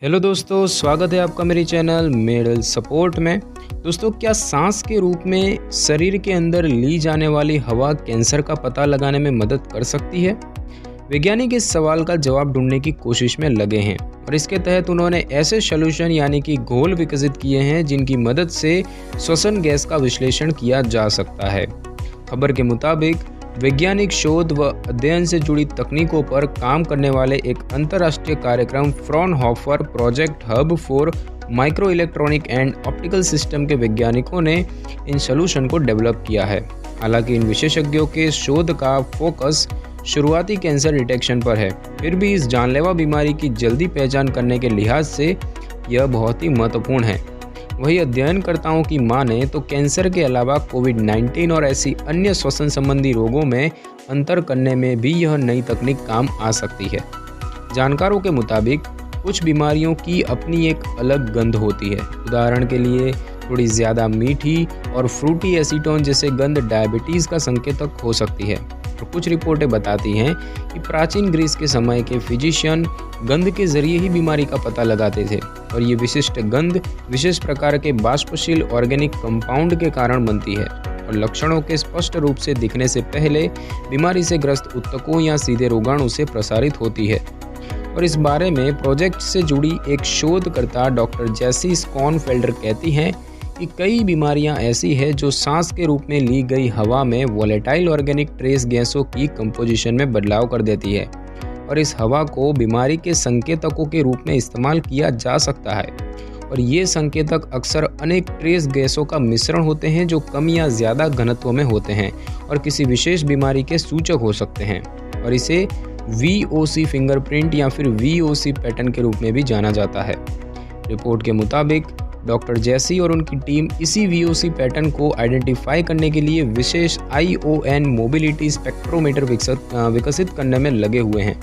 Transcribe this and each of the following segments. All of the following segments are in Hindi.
हेलो दोस्तों, स्वागत है आपका मेरे चैनल मेडल सपोर्ट में। दोस्तों, क्या सांस के रूप में शरीर के अंदर ली जाने वाली हवा कैंसर का पता लगाने में मदद कर सकती है? वैज्ञानिक इस सवाल का जवाब ढूंढने की कोशिश में लगे हैं और इसके तहत उन्होंने ऐसे सॉल्यूशन यानी कि घोल विकसित किए हैं जिनकी मदद से श्वसन गैस का विश्लेषण किया जा सकता है। खबर के मुताबिक वैज्ञानिक शोध व अध्ययन से जुड़ी तकनीकों पर काम करने वाले एक अंतर्राष्ट्रीय कार्यक्रम Fraunhofer project hub for micro electronic and optical system के वैज्ञानिकों ने इन सॉल्यूशन को डेवलप किया है। हालांकि इन विशेषज्ञों के शोध का फोकस शुरुआती कैंसर डिटेक्शन पर है, फिर भी इस जानलेवा बीमारी की जल्दी पहचान करने के लिहाज से यह बहुत ही महत्वपूर्ण है। वही अध्ययनकर्ताओं की माने तो कैंसर के अलावा कोविड-19 और ऐसी अन्य श्वसन संबंधी रोगों में अंतर करने में भी यह नई तकनीक काम आ सकती है। जानकारों के मुताबिक कुछ बीमारियों की अपनी एक अलग गंध होती है। उदाहरण के लिए थोड़ी ज़्यादा मीठी और फ्रूटी एसीटोन जैसे गंध डायबिटीज़ का संकेतक हो सकती है। और कुछ रिपोर्टें बताती हैं कि प्राचीन ग्रीस के समय के फिजिशियन गंध के जरिए ही बीमारी का पता लगाते थे और ये विशिष्ट गंध विशेष प्रकार के बाष्पशील ऑर्गेनिक कंपाउंड के कारण बनती है और लक्षणों के स्पष्ट रूप से दिखने से पहले बीमारी से ग्रस्त ऊतकों या सीधे रोगाणु से प्रसारित होती है। और इस बारे में प्रोजेक्ट से जुड़ी एक शोधकर्ता डॉक्टर जेसी स्कॉनफेल्डर कहती हैं कि कई बीमारियां ऐसी हैं जो सांस के रूप में ली गई हवा में वोलेटाइल ऑर्गेनिक ट्रेस गैसों की कंपोजिशन में बदलाव कर देती है और इस हवा को बीमारी के संकेतकों के रूप में इस्तेमाल किया जा सकता है। और ये संकेतक अक्सर अनेक ट्रेस गैसों का मिश्रण होते हैं जो कम या ज़्यादा घनत्व में होते हैं और किसी विशेष बीमारी के सूचक हो सकते हैं और इसे VOC फिंगरप्रिंट या फिर VOC पैटर्न के रूप में भी जाना जाता है। रिपोर्ट के मुताबिक डॉक्टर जेसी और उनकी टीम इसी VOC पैटर्न को आइडेंटिफाई करने के लिए विशेष ION मोबिलिटी स्पेक्ट्रोमीटर विकसित करने में लगे हुए हैं,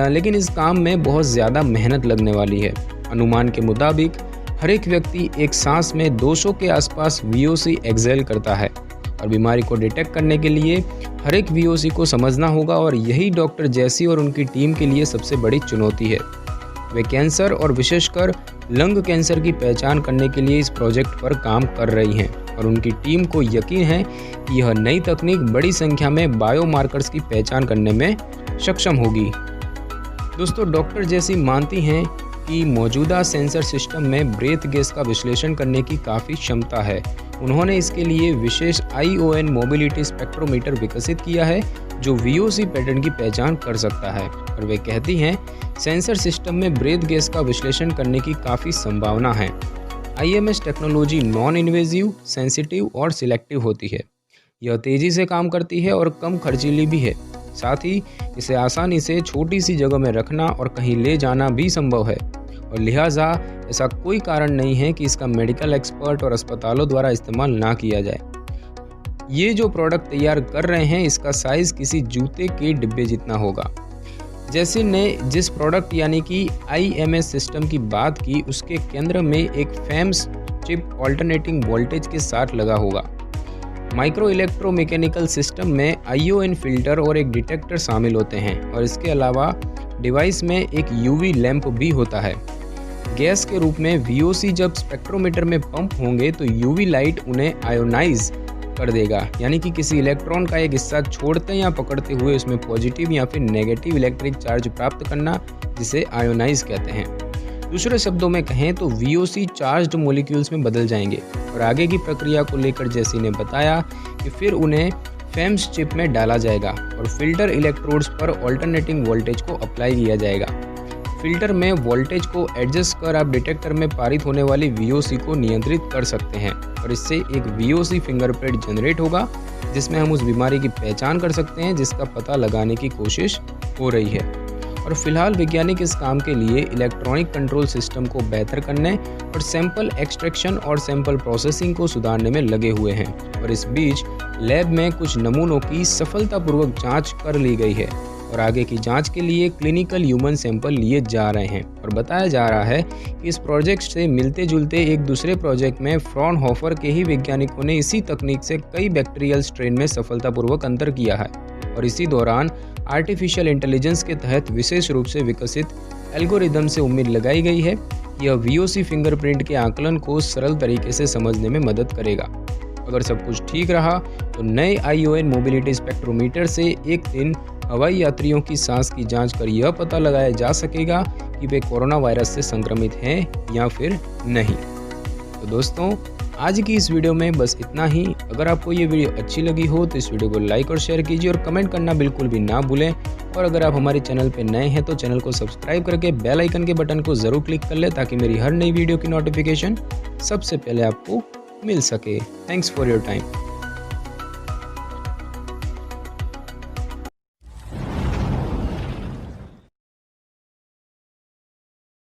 लेकिन इस काम में बहुत ज़्यादा मेहनत लगने वाली है। अनुमान के मुताबिक हर एक व्यक्ति एक सांस में 200 के आसपास VOC एक्सेल करता है और बीमारी को डिटेक्ट करने के लिए हर एक VOC को समझना होगा और यही डॉक्टर जेसी और उनकी टीम के लिए सबसे बड़ी चुनौती है। वे कैंसर और विशेषकर लंग कैंसर की पहचान करने के लिए इस प्रोजेक्ट पर काम कर रही हैं और उनकी टीम को यकीन है कि यह नई तकनीक बड़ी संख्या में बायोमार्कर्स की पहचान करने में सक्षम होगी। दोस्तों, डॉक्टर जेसी मानती हैं कि मौजूदा सेंसर सिस्टम में ब्रेथ गैस का विश्लेषण करने की काफ़ी क्षमता है। उन्होंने इसके लिए विशेष ION मोबिलिटी स्पेक्ट्रोमीटर विकसित किया है जो VOC पैटर्न की पहचान कर सकता है और वे कहती हैं सेंसर सिस्टम में ब्रेथ गैस का विश्लेषण करने की काफ़ी संभावना है। IMS technology non invasive, sensitive और सिलेक्टिव होती है। यह तेज़ी से काम करती है और कम खर्चीली भी है। साथ ही इसे आसानी से छोटी सी जगह में रखना और कहीं ले जाना भी संभव है और लिहाजा ऐसा कोई कारण नहीं है कि इसका मेडिकल एक्सपर्ट और अस्पतालों द्वारा इस्तेमाल ना किया जाए। ये जो प्रोडक्ट तैयार कर रहे हैं इसका साइज़ किसी जूते के डिब्बे जितना होगा। जैसे ने जिस प्रोडक्ट यानी कि IMS सिस्टम की बात की उसके केंद्र में एक FEMS चिप ऑल्टरनेटिंग वोल्टेज के साथ लगा होगा। माइक्रो इलेक्ट्रोमैकेनिकल सिस्टम में ION फिल्टर और एक डिटेक्टर शामिल होते हैं और इसके अलावा डिवाइस में एक UV लैंप भी होता है। गैस के रूप में VOC जब स्पेक्ट्रोमीटर में पंप होंगे तो UV लाइट उन्हें आयोनाइज कर देगा, यानी कि किसी इलेक्ट्रॉन का एक हिस्सा छोड़ते या पकड़ते हुए उसमें पॉजिटिव या फिर नेगेटिव इलेक्ट्रिक चार्ज प्राप्त करना, जिसे आयोनाइज कहते हैं। दूसरे शब्दों में कहें तो VOC चार्ज्ड मॉलिक्यूल्स में बदल जाएंगे और आगे की प्रक्रिया को लेकर जेसी ने बताया कि फिर उन्हें FEMS चिप में डाला जाएगा और फिल्टर इलेक्ट्रोड्स पर ऑल्टरनेटिंग वोल्टेज को अप्लाई किया जाएगा। फिल्टर में वोल्टेज को एडजस्ट कर आप डिटेक्टर में पारित होने वाली VOC को नियंत्रित कर सकते हैं और इससे एक VOC फिंगरप्रिंट जनरेट होगा जिसमें हम उस बीमारी की पहचान कर सकते हैं जिसका पता लगाने की कोशिश हो रही है। और फिलहाल वैज्ञानिक इस काम के लिए इलेक्ट्रॉनिक कंट्रोल सिस्टम को बेहतर करने और सैंपल एक्सट्रैक्शन और सैंपल प्रोसेसिंग को सुधारने में लगे हुए हैं और इस बीच लैब में कुछ नमूनों की सफलतापूर्वक जांच कर ली गई है और आगे की जांच के लिए क्लिनिकल ह्यूमन सैंपल लिए जा रहे हैं। और बताया जा रहा है कि इस प्रोजेक्ट से मिलते जुलते एक दूसरे प्रोजेक्ट में फ्रॉनहोफर के ही वैज्ञानिकों ने इसी तकनीक से कई बैक्टीरियल स्ट्रेन में सफलतापूर्वक अंतर किया है और इसी दौरान आर्टिफिशियल इंटेलिजेंस के तहत विशेष रूप से विकसित एल्गोरिदम से उम्मीद लगाई गई है कि यह VOC फिंगरप्रिंट के आकलन को सरल तरीके से समझने में मदद करेगा। अगर सब कुछ ठीक रहा तो नए ION मोबिलिटी स्पेक्ट्रोमीटर से एक दिन हवाई यात्रियों की सांस की जांच कर यह पता लगाया जा सकेगा कि वे कोरोना वायरस से संक्रमित हैं या फिर नहीं। तो दोस्तों, आज की इस वीडियो में बस इतना ही। अगर आपको ये वीडियो अच्छी लगी हो तो इस वीडियो को लाइक और शेयर कीजिए और कमेंट करना बिल्कुल भी ना भूलें। और अगर आप हमारे चैनल पर नए हैं तो चैनल को सब्सक्राइब करके बेल आइकन के बटन को ज़रूर क्लिक कर लें ताकि मेरी हर नई वीडियो की नोटिफिकेशन सबसे पहले आपको मिल सके। Thanks for your time.